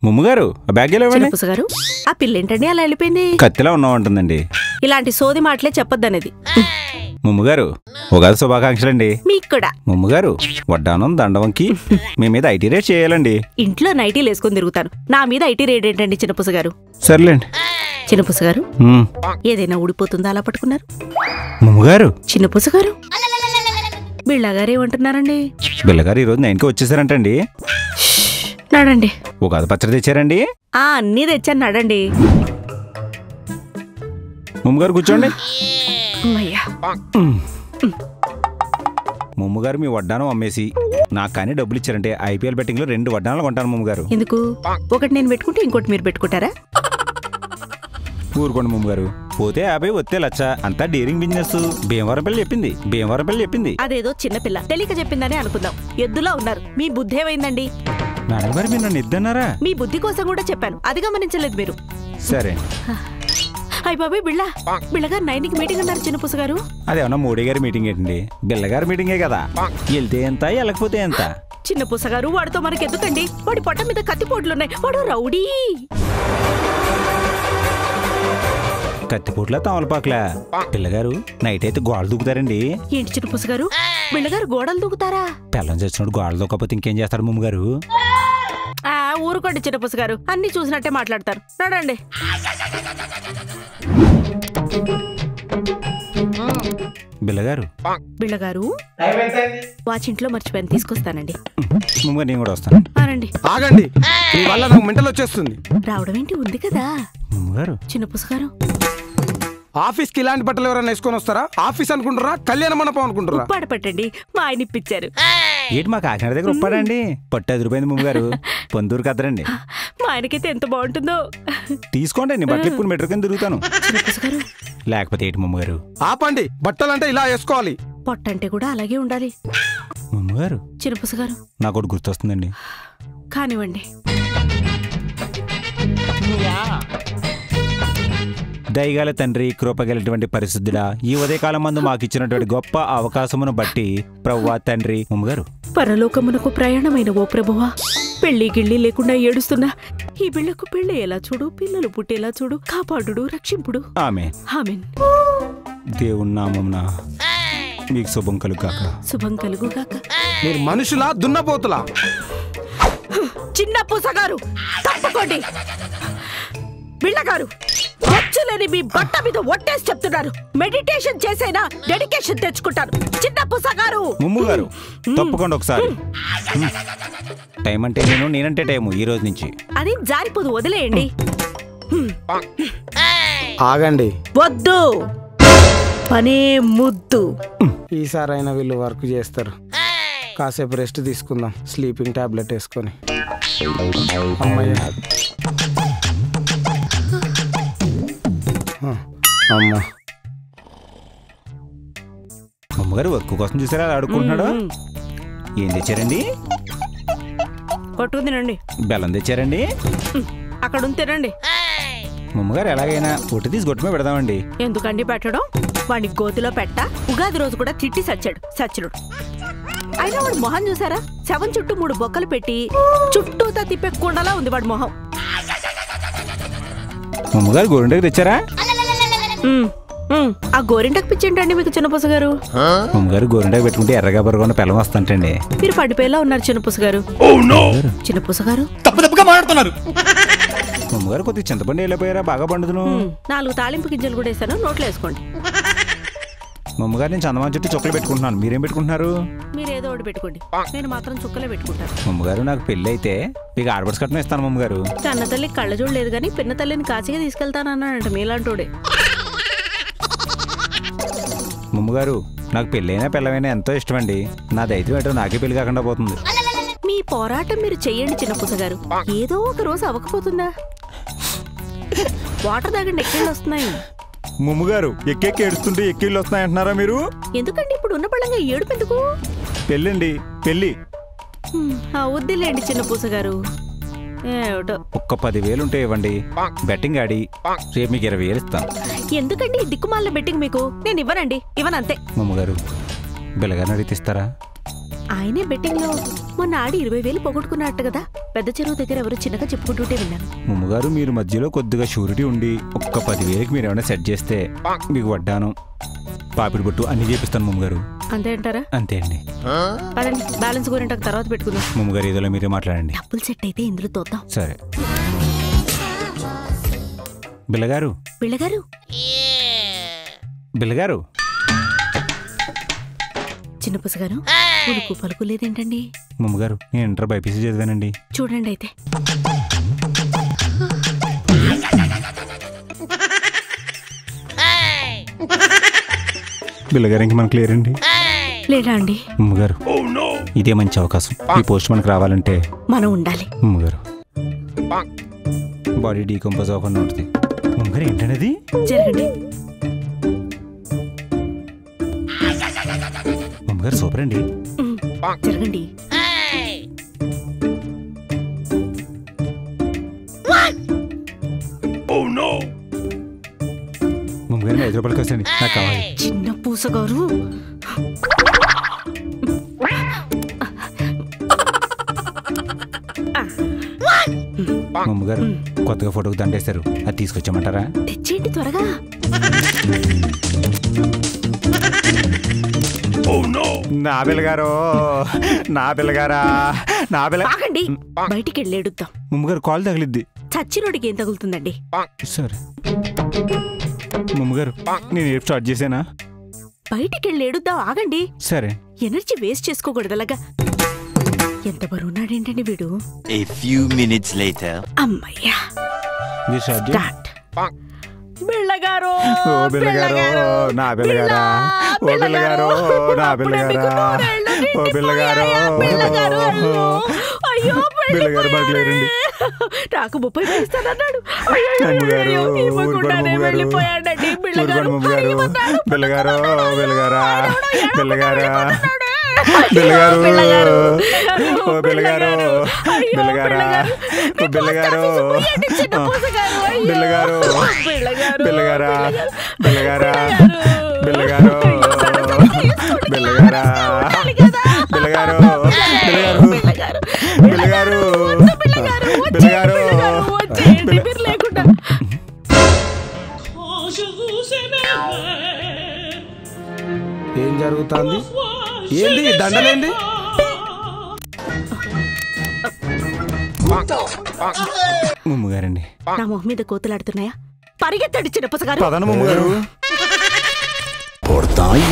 ముమ్మగారు ఆ బ్యాగ్ గారు ఆ పిల్లేంటండి అలా వెళ్ళిపోయింది? కత్తిలా ఉన్నామంటుందండి. ఇలాంటి సోది మాటలే చెప్పొద్దనేది. ముమ్మగారు ఉగాది శుభాకాంక్షలండి. మీకు కూడా. ముమ్మగారు వడ్డానం దండవంకి మీ మీద ఐటీ రేట్ చేయాలండి. ఇంట్లో నైటీలు వేసుకొని తిరుగుతాను, నా మీద ఐటీ రేట్ ఏంటండి చిన్నపుస గారు? సర్లేండి. చిన్నపుస గారు ఏదైనా ఊడిపోతుందా అలా పట్టుకున్నారు? ముమ్మగారు చిన్నపుస గారు బిళ్ళగారు ఏమంటున్నారండి? బిళ్ళగారు ఈరోజు 9కి వచ్చేసారంటండి. నడండి. ఉగాది పచ్చడి తెచ్చారండి? అన్నీ తెచ్చాను, నడండి. ముమ్మగారు కూర్చోండి. ముమ్మగారు మీ వడ్డానం అమ్మేసి నాకు కానీ డబ్బులు ఇచ్చారంటే ఐపీఎల్ బెట్టింగ్ లో 2 వడ్డానాలు కొంటాను ముమ్మగారు. ఎందుకు? ఒకటి నేను పెట్టుకుంటే ఇంకోటి మీరు పెట్టుకుంటారా? ఊరుకోండి ముమ్మగారు, పోతే 50 వస్తే 1,00,000 అంతా డీరింగ్ బిజినెస్. భీమవరం పిల్ల చెప్పింది. అదేదో చిన్నపిల్ల తెలియక చెప్పిందని అనుకుందాం. ఎద్దులా ఉన్నారు, మీ బుద్ధి ఏమైందండి? మేడం గారు మీరు నన్ను ఇద్దన్నారా? మీ బుద్ధి కోసం కూడా చెప్పాను, అది గమనించలేదు మీరు. సరే. అయ్య బాబాయ్, బిళ్ళగారు 9కి మీటింగ్ అన్నారు చిన్నపుస గారు. అదేమన్నా మోడీ గారి మీటింగ్ ఏంటండి? బిళ్ళగారి మీటింగే కదా, వెళ్తే ఎంత వెళ్ళకపోతే ఎంత. చిన్నపుస గారు వాడితో మనకెందుకండి? వాడి పొట్ట మీద కత్తిపోట్లున్నాయి, వాడు రౌడీ. కత్తిపోట్ల తమలపాకులా? పిల్లగారు నైట్ అయితే గోడలు దూకుతారండి. ఏంటి చిన్నపుస గారు, బిళ్ళగారు గోడలు దూకుతారా? పిల్లం చేసినప్పుడు గోడలు దూకపోతే ఇంకేం చేస్తారు ముమ్మగారు? ఊరుకోండి చిన్నపుస గారు, అన్ని చూసినట్టే మాట్లాడతారు, నడండి. బిళ్ళగారు వాచ్ ఇంట్లో మర్చిపోయాను, తీసుకొస్తానండి. నేను కూడా వస్తాను. ఆగండి, మీ వల్ల నాకు మెంటల్ వచ్చేస్తుంది. రావడం ఏంటి, ఉంది కదా చిన్నపుస గారు. ఆఫీస్ కి ఇలాంటి బట్టలు ఎవరైనా వేసుకొని వస్తారా? ఆఫీస్ అనుకుంటారా, కళ్యాణ మండపం అనుకుంటారా? ఉప్పాడ పెట్టండి, మా ఆయన ఇప్పించారు. ఏంటి మా కాకినాడ దగ్గర ఉప్పాడండి? పట్టు ఎదురుపోయింది ముమ్మగారు, పొందూరు కదరండి. మా ఆయనకైతే ఎంత బాగుంటుందో. తీసుకోండి, నేను బట్టలు ఇప్పుడు మెట్రో కింద తిరుగుతాను. లేకపోతే ఏంటి ముమ్మగారు? ఆపండి, బట్టలంటే ఇలా వేసుకోవాలి. పొట్టంటే కూడా అలాగే ఉండాలి. ముమ్మగారు చిన్నపుస గారు నాకు ఒకటి గుర్తొస్తుందండి. కానివ్వండి. దయగల తండ్రి, కృపగలటువంటి పరిశుద్ధుడా, ఈ ఉదయకాలం మందు మాకు ఇచ్చినటువంటి గొప్ప అవకాశమును బట్టి ప్రభువా తండ్రి. ముమ్మగారు పరలోకమునకు ప్రయాణమైన ఓ ప్రభువా, పెళ్లి గిళ్ళి లేకుండా ఏడుస్తున్నా ఈ బిళ్ళకు పెళ్లి ఎలా చూడు, పిల్లలు పుట్టేలా చూడు, కాపాడు, రక్షింపుడు. ఆమేన్. ఆమేన్. దేవుని నామమున మీకు శుభం కలుగాక. శుభం కలుగుగాక. మీరు మనుషులా దున్నపోతులా? చిన్నపుస గారు తప్పకోండి. బిళ్ళగారు వచ్చులేని మీ బట్ట మీద ఒట్టేసి చెప్తున్నారు. మెడిటేషన్ చేసైనా డెడికేషన్ తెచ్చుకుంటారు. చిన్నపుస గారు. ముమ్ముగారు తప్పకుండా ఒకసారి. టైం అంటే నేనంటే టైము ఈ రోజు నుంచి. అది జారిపోదు, వదిలేయండి. ఆగండి. వద్దు, పనే ముద్దు. ఈసారైనా వీళ్ళు వర్క్ చేస్తారు. కాసేపు రెస్ట్ తీసుకుందాం, స్లీపింగ్ టాబ్లెట్ వేసుకొని. అమ్మయ్య, అమ్మ. అమ్మగారు వర్క్ కోసం చూసారా ఆడుకుంటున్నాడు. ఏం తెచ్చారండి? కొట్టుకు తినండి. బెల్లం తెచ్చారండి. అక్కడ తినండి. అమ్మగారు ఎలాగైనా ఒట్టి తీసి గొట్టమే పెడదామండి. ఎందుకండి పెట్టడం? వాడిని గోతిలో పెట్ట. ఉగాది రోజు కూడా తిట్టి సచ్చడు. అయినా వాడు మొహం చూసారా? శవం చుట్టూ 3 బొక్కలు పెట్టి చుట్టూతా తిప్పెక్కుండలా ఉంది వాడి మొహం. అమ్మగారు గోరింటకు తెచ్చారా? ఆ గోరింటకు పిచ్చేంటండి మీకు చిన్నపుస గారు? అమ్మగారు గోరింటకు పెట్టుకుంటే ఎర్రగా బొరగా పిల్లం వస్తుంటండి. మీరు పడిపోయేలా ఉన్నారు చిన్నపుస గారు. చిన్నపుస గారు అమ్మగారు కొద్దిగా చింతపండు వెళ్ళిపోయారా? బాగా పండుదును. 4 తాలింపు గింజలు కూడా వేసాను, నోట్లో వేసుకోండి. అమ్మగారు నేను చందమామ చుట్టూ చుక్కలు పెట్టుకుంటున్నాను, మీరేం పెట్టుకుంటున్నారు? మీరేదో ఒకటి పెట్టుకోండి, నేను మాత్రం చుక్కలే పెట్టుకుంటాను. అమ్మగారు నాకు పెళ్లి అయితే మీకు ఆడపడుచు కట్నం ఇస్తాను. అమ్మగారు కన్న తల్లి కళ్ళ చూడలేదు కానీ పిన్న తల్లిని కాచిగా తీసుకెళ్తానన్నాడంట మీలాంటోడే. అమ్మగారు నాకు పెళ్ళైనా పిల్లవైనా ఎంతో ఇష్టమండి. నా దైత్యం ఏంటో నాకే పెళ్లి కాకుండా పోతుంది. మీ పోరాటం మీరు చెయ్యండి చిన్నపుస గారు, ఏదో ఒక రోజు అవ్వకపోతుందా? వాటర్ తాగండి, ఎక్కిళ్ళు వస్తున్నాయి. ముమ్మగారు ఎక్కెక్కి ఏడుస్తుంటే ఎక్కిళ్ళు వస్తున్నాయంటున్నారా మీరు? ఎందుకండి ఇప్పుడు ఉన్న పళ్ళంగా ఏడుపు ఎందుకు? పెళ్ళండి, పెళ్ళి. వద్దులేండి చిన్నపుస గారు. ఒక్క 10,000 ఉంటే ఇవ్వండి, బెట్టింగ్ ఆడి రేపు మీకు 20,000 ఇస్తాను. ఎందుకండి దిక్కుమాల బెట్టింగ్ మీకు? నేను ఇవ్వనండి, ఇవ్వనంతే. ముమ్మగారు బిల్లగారిని అడిగిస్తారా? ఆయనే బెట్టింగ్ లో మొన్న ఆడి 20,000 పోగొట్టుకున్నట్టు కదా, పెద్ద చెరువు దగ్గర ఎవరు చిన్నగా చెప్పుకుంటుంటే విన్నాను. ముమ్మగారు మీరు మధ్యలో కొద్దిగా షూరిటీ ఉండి ఒక్క 10,000కి మీరు ఏమైనా సెట్ చేస్తే మీకు వడ్డాను పాపిడి బొట్టు అన్ని చేపిస్తాను ముమ్మగారు. అంతే అంటారా? అంతే అండి. పదండి, బ్యాలెన్స్ గురించి తర్వాత పెట్టుకుందాం. ముమ్మగారు ఏదోలో మీరే మాట్లాడండి. డబ్బులు సెట్ అయితే ఇందులో తోద్దాం. సరే. బిల్లగారు పిల్లగారు బిల్లగారు చిన్న పుసగారు పులుకు పలుకు లేదేంటండి? ముమ్మగారు నేను ఇంటర్ బైపీసీ చదివానండి. చూడండి అయితే. బిల్లగారు ఇంక మనకు లేరండి. లేరా అండి? ముమ్మగారు ఇదే మంచి అవకాశం. ఈ పోస్ట్ మనకు రావాలంటే మనం ఉండాలి. ముమ్మగారు బాడీ డీకంపోజ్ అవ్వకుండా ఉంటుంది. ముమ్మగారు ఏంటనేది? జరగండి. ముమ్మగారు సూపర్ అండి. జరగండి. ముమ్మగారు 5 రూపాయలకి వస్తుంది, నాకు కావాలి. చిన్న పూసగారు ముమ్మగారు కొత్తగా ఫోటోకి దండేశారు, అది తీసుకొచ్చామంటారా? తెచ్చేయండి త్వరగా. నా పిల్లగారు నా పిల్లగారా నా పిల్ల. ఆగండి, బయటికి వెళ్ళి ఎడుద్దాం. ముమ్మగారు కాల్ తగిలిద్ది. చచ్చినోడికి ఏం తగులుతుందండి? సరే ముమ్మగారు నేను ఏడుపు స్టార్ట్ చేశానా? బయటికి వెళ్ళి ఏడుద్దాం. ఆగండి. సరే. ఎనర్జీ వేస్ట్ చేసుకోకూడదు అలాగా. ఎంత బరువున్నాడేంటండి వీడు? A few minutes later. అమ్మయ్యా. మీరు స్టార్ట్ చేయండి. స్టార్ట్. బిళ్ళగారు ఓ బిల్లగారు నా పిల్లగారా, ఓ బిల్లగారు నా పిల్లగారా, ఓ బిల్లగారు అయ్యో బిల్లగారు మనకు లేరండి. నాకు 30 ఇస్తానన్నాడు. ముమ్మగారు ఊరుకోండి ముమ్మగారు, ఊరుకోండి ముమ్మగారు. బిల్లగారు బిల్లగారా బిల్లగారా బిల్లగారు ఓ బిల్లగారు బిల్లగారా ఓ బిల్లగారు బిల్లగారు బిల్లగారా బిల్లగారా బిల్లగారు బిల్లగారా బిల్లగారు బిల్లగారు బిల్లగారు లేకుండా ఏం జరుగుతుంది? ఏంది దండలేంది? ముమ్మగారండి. నా మొహం మీద కోతులాడుతున్నాయా? పరిగెత్తండి చిన్న పుసగారు. పదన ముమ్మగారు. Porta y